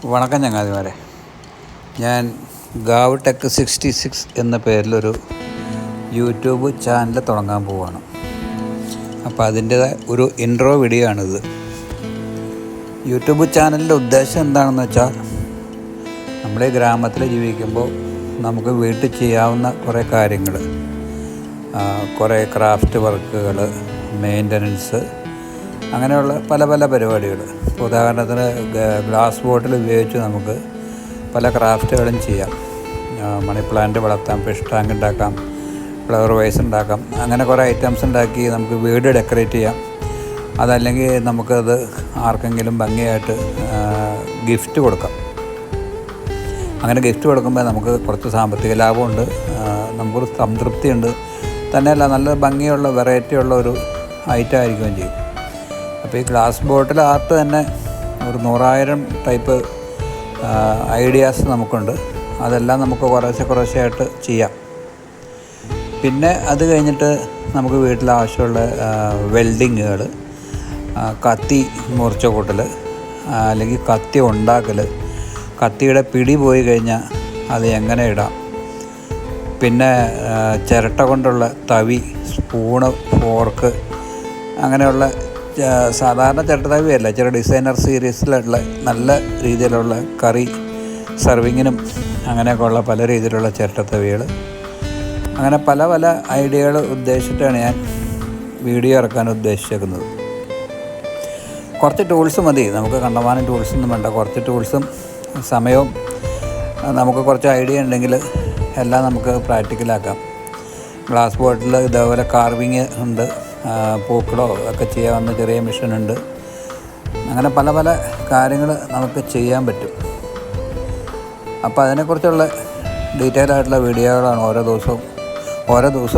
വണക്കം ചങ്ങാതിമാരെ, ഞാൻ ഗാവ് ടെക് 66 എന്ന പേരിലൊരു യൂട്യൂബ് ചാനൽ തുടങ്ങാൻ പോവുകയാണ്. അപ്പോൾ അതിൻ്റേതായ ഒരു ഇൻട്രോ വീഡിയോ ആണിത്. യൂട്യൂബ് ചാനലിൻ്റെ ഉദ്ദേശം എന്താണെന്ന് വെച്ചാൽ, നമ്മുടെ ഗ്രാമത്തിൽ ജീവിക്കുമ്പോൾ നമുക്ക് വീട്ടിൽ ചെയ്യാവുന്ന കുറേ കാര്യങ്ങൾ, കുറേ ക്രാഫ്റ്റ് വർക്കുകൾ, മെയിൻ്റനൻസ്, അങ്ങനെയുള്ള പല പല പരിപാടികൾ. ഉദാഹരണത്തിന് ഗ്ലാസ് ബോട്ടിൽ ഉപയോഗിച്ച് നമുക്ക് പല ക്രാഫ്റ്റുകളും ചെയ്യാം. മണി പ്ലാന്റ് വളർത്താം, ഫിഷ് ടാങ്ക് ഉണ്ടാക്കാം, ഫ്ലവർ വൈസ് ഉണ്ടാക്കാം. അങ്ങനെ കുറേ ഐറ്റംസ് ഉണ്ടാക്കി നമുക്ക് വീട് ഡെക്കറേറ്റ് ചെയ്യാം. അതല്ലെങ്കിൽ നമുക്കത് ആർക്കെങ്കിലും ഭംഗിയായിട്ട് ഗിഫ്റ്റ് കൊടുക്കാം. അങ്ങനെ ഗിഫ്റ്റ് കൊടുക്കുമ്പോൾ നമുക്ക് കുറച്ച് സാമ്പത്തിക ലാഭമുണ്ട്, നമുക്കൊരു സംതൃപ്തിയുണ്ട്. തന്നെയല്ല, നല്ല ഭംഗിയുള്ള വെറൈറ്റി ഉള്ള ഒരു ഐറ്റം ആയിരിക്കുകയും ചെയ്യും. അപ്പോൾ ഈ ഗ്ലാസ് ബോട്ടിൽ ആർട്ട് തന്നെ ഒരു 100,000 ടൈപ്പ് ഐഡിയാസ് നമുക്കുണ്ട്. അതെല്ലാം നമുക്ക് കുറേശ്ശെയായിട്ട് ചെയ്യാം. പിന്നെ അത് കഴിഞ്ഞിട്ട് നമുക്ക് വീട്ടിൽ ആവശ്യമുള്ള വെൽഡിങ്ങുകൾ, കത്തി മുറിച്ച കൂട്ടൽ, അല്ലെങ്കിൽ കത്തി ഉണ്ടാക്കൽ, കത്തിയുടെ പിടി പോയി കഴിഞ്ഞാൽ അത് എങ്ങനെ ഇടാം, പിന്നെ ചിരട്ട കൊണ്ടുള്ള തവി, സ്പൂണ്, ഫോർക്ക്, അങ്ങനെയുള്ള സാധാരണ ചിരട്ട തവിയല്ല, ചില ഡിസൈനർ സീരീസിലുള്ള നല്ല രീതിയിലുള്ള കറി സർവിങ്ങിനും അങ്ങനെയൊക്കെയുള്ള പല രീതിയിലുള്ള ചിരട്ടത്തവികൾ, അങ്ങനെ പല പല ഐഡിയകൾ ഉദ്ദേശിച്ചിട്ടാണ് ഞാൻ വീഡിയോ ഇറക്കാൻ ഉദ്ദേശിച്ചേക്കുന്നത്. കുറച്ച് ടൂൾസ് മതി, നമുക്ക് കണ്ടമാനം ടൂൾസൊന്നും വേണ്ട. കുറച്ച് ടൂൾസും സമയവും, നമുക്ക് കുറച്ച് ഐഡിയ ഉണ്ടെങ്കിൽ എല്ലാം നമുക്ക് പ്രാക്ടിക്കലാക്കാം. ഗ്ലാസ് ബോട്ടിൽ ഇതേപോലെ കാർവിങ് ഉണ്ട്, പൂക്കളോ ഒക്കെ ചെയ്യാവുന്ന ചെറിയ മെഷീനുണ്ട്. അങ്ങനെ പല പല കാര്യങ്ങൾ നമുക്ക് ചെയ്യാൻ പറ്റും. അപ്പോൾ അതിനെക്കുറിച്ചുള്ള ഡീറ്റെയിൽ ആയിട്ടുള്ള വീഡിയോകളാണ് ഓരോ ദിവസവും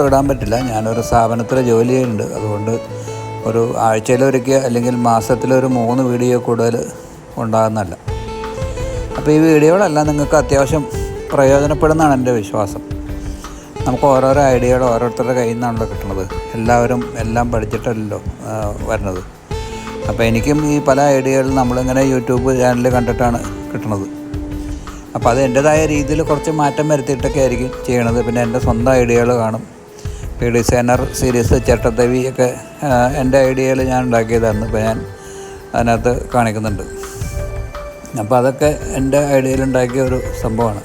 ഇടാൻ പറ്റില്ല. ഞാനൊരു സ്ഥാപനത്തിൽ ജോലി ചെയ്യുന്നുണ്ട്. അതുകൊണ്ട് ഒരു ആഴ്ചയിലൊരിക്കൽ അല്ലെങ്കിൽ മാസത്തിലൊരു 3 വീഡിയോ കൂടുതൽ ഉണ്ടാകുന്നതല്ല. അപ്പോൾ ഈ വീഡിയോകളെല്ലാം നിങ്ങൾക്ക് അത്യാവശ്യം പ്രയോജനപ്പെടുന്നതാണ് എൻ്റെ വിശ്വാസം. നമുക്ക് ഓരോരോ ഐഡിയകൾ ഓരോരുത്തരുടെ കയ്യിൽ നിന്നാണല്ലോ കിട്ടുന്നത്. എല്ലാവരും എല്ലാം പഠിച്ചിട്ടല്ലോ വരുന്നത്. അപ്പോൾ എനിക്കും ഈ പല ഐഡിയകളും നമ്മളിങ്ങനെ യൂട്യൂബ് ചാനൽ കണ്ടിട്ടാണ് കിട്ടുന്നത്. അപ്പോൾ അത് എൻ്റേതായ രീതിയിൽ കുറച്ച് മാറ്റം വരുത്തിയിട്ടൊക്കെ ആയിരിക്കും ചെയ്യണത്. പിന്നെ എൻ്റെ സ്വന്തം ഐഡിയകൾ കാണും. ഈ ഡിസൈനർ സീരീസ്, ചിരട്ടത്തവി ഒക്കെ എൻ്റെ ഐഡിയയിൽ ഞാൻ ഉണ്ടാക്കിയതാണ്. ഇപ്പോൾ ഞാൻ അതിനകത്ത് കാണിക്കുന്നുണ്ട്. അപ്പോൾ അതൊക്കെ എൻ്റെ ഐഡിയയിൽ ഉണ്ടാക്കിയ ഒരു സംഭവമാണ്.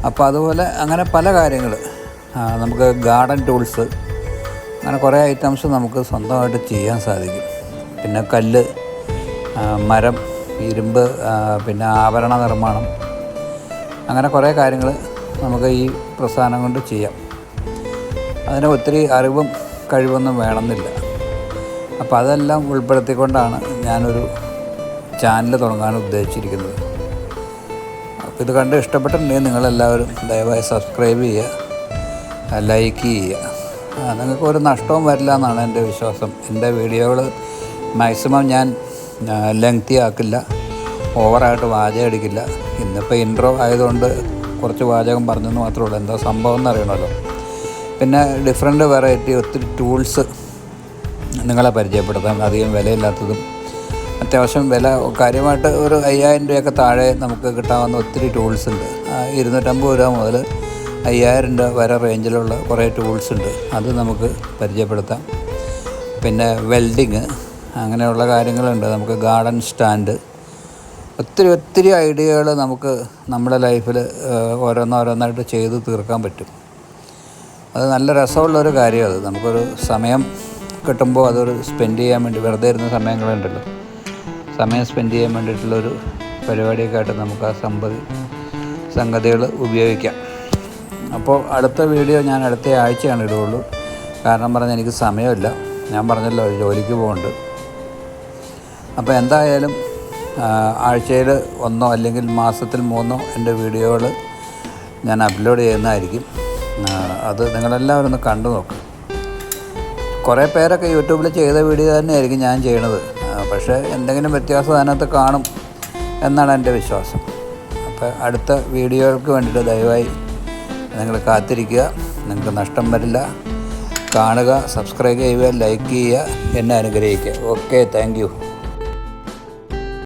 അപ്പോൾ അതുപോലെ അങ്ങനെ പല കാര്യങ്ങൾ, നമുക്ക് ഗാർഡൻ ടൂൾസ്, അങ്ങനെ കുറേ ഐറ്റംസ് നമുക്ക് സ്വന്തമായിട്ട് ചെയ്യാൻ സാധിക്കും. പിന്നെ കല്ല്, മരം, ഇരുമ്പ്, പിന്നെ ആഭരണ നിർമ്മാണം, അങ്ങനെ കുറേ കാര്യങ്ങൾ നമുക്ക് ഈ പ്രസ്ഥാനം കൊണ്ട് ചെയ്യാം. അതിന് ഒത്തിരി അറിവും കഴിവൊന്നും വേണമെന്നില്ല. അപ്പോൾ അതെല്ലാം ഉൾപ്പെടുത്തിക്കൊണ്ടാണ് ഞാനൊരു ചാനൽ തുടങ്ങാൻ ഉദ്ദേശിച്ചിരിക്കുന്നത്. അപ്പോൾ ഇത് കണ്ട് ഇഷ്ടപ്പെട്ടിട്ടുണ്ടെങ്കിൽ നിങ്ങളെല്ലാവരും ദയവായി സബ്സ്ക്രൈബ് ചെയ്യുക, ലൈക്ക് ചെയ്യുക. നിങ്ങൾക്ക് ഒരു നഷ്ടവും വരില്ല എന്നാണ് എൻ്റെ വിശ്വാസം. എൻ്റെ വീഡിയോകൾ മാക്സിമം ഞാൻ ലെങ്തി ആക്കില്ല, ഓവറായിട്ട് വാചകം അടിക്കില്ല. ഇന്നിപ്പോൾ ഇൻട്രോ ആയതുകൊണ്ട് കുറച്ച് വാചകം പറഞ്ഞെന്ന് മാത്രമേ ഉള്ളൂ. എന്താ സംഭവം എന്നറിയണമല്ലോ. പിന്നെ ഡിഫറെൻറ്റ് വെറൈറ്റി ഒത്തിരി ടൂൾസ് നിങ്ങളെ പരിചയപ്പെടുത്താം. അധികം വിലയില്ലാത്തതും അത്യാവശ്യം വില കാര്യമായിട്ട് ഒരു 5,000 രൂപയൊക്കെ താഴെ നമുക്ക് കിട്ടാവുന്ന ഒത്തിരി ടൂൾസ് ഉണ്ട്. 250 രൂപ മുതൽ 5,000 രൂപ വരെ റേഞ്ചിലുള്ള കുറേ ടൂൾസ് ഉണ്ട്. അത് നമുക്ക് പരിചയപ്പെടുത്താം. പിന്നെ വെൽഡിങ്, അങ്ങനെയുള്ള കാര്യങ്ങളുണ്ട്. നമുക്ക് ഗാർഡൻ സ്റ്റാൻഡ്, ഒത്തിരി ഐഡിയകൾ നമുക്ക് നമ്മുടെ ലൈഫിൽ ഓരോന്നായിട്ട് ചെയ്ത് തീർക്കാൻ പറ്റും. അത് നല്ല രസമുള്ളൊരു കാര്യമാണ്. നമുക്കൊരു സമയം കിട്ടുമ്പോൾ അതൊരു സ്പെൻഡ് ചെയ്യാൻ വേണ്ടി, വെറുതെ ഇരുന്ന സമയങ്ങളുണ്ടല്ലോ, സമയം സ്പെൻഡ് ചെയ്യാൻ വേണ്ടിയിട്ടുള്ളൊരു പരിപാടിയൊക്കെ ആയിട്ട് നമുക്ക് ആ സംഗതികൾ ഉപയോഗിക്കാം. അപ്പോൾ അടുത്ത വീഡിയോ ഞാൻ അടുത്ത ആഴ്ചയാണ് ഇടുകയുള്ളൂ. കാരണം പറഞ്ഞാൽ എനിക്ക് സമയമില്ല. ഞാൻ പറഞ്ഞല്ലോ, ജോലിക്ക് പോകുന്നുണ്ട്. അപ്പോൾ എന്തായാലും ആഴ്ചയിൽ 1 അല്ലെങ്കിൽ മാസത്തിൽ 3 എൻ്റെ വീഡിയോകൾ ഞാൻ അപ്ലോഡ് ചെയ്യുന്നതായിരിക്കും. അത് നിങ്ങളെല്ലാവരും ഒന്ന് കണ്ടു നോക്കും. കുറേ പേരൊക്കെ യൂട്യൂബിൽ ചെയ്ത വീഡിയോ തന്നെയായിരിക്കും ഞാൻ ചെയ്യണത്. പക്ഷേ എന്തെങ്കിലും വ്യത്യാസം അതിനകത്ത് കാണും എന്നാണ് എൻ്റെ വിശ്വാസം. അപ്പോൾ അടുത്ത വീഡിയോകൾക്ക് വേണ്ടിയിട്ട് ദയവായി നിങ്ങൾ കാത്തിരിക്കുക. നിങ്ങൾക്ക് നഷ്ടം വരില്ല. കാണുക, സബ്സ്ക്രൈബ് ചെയ്യുക, ലൈക്ക് ചെയ്യുക, എന്നെ അനുഗ്രഹിക്കുക. Okay, thank U.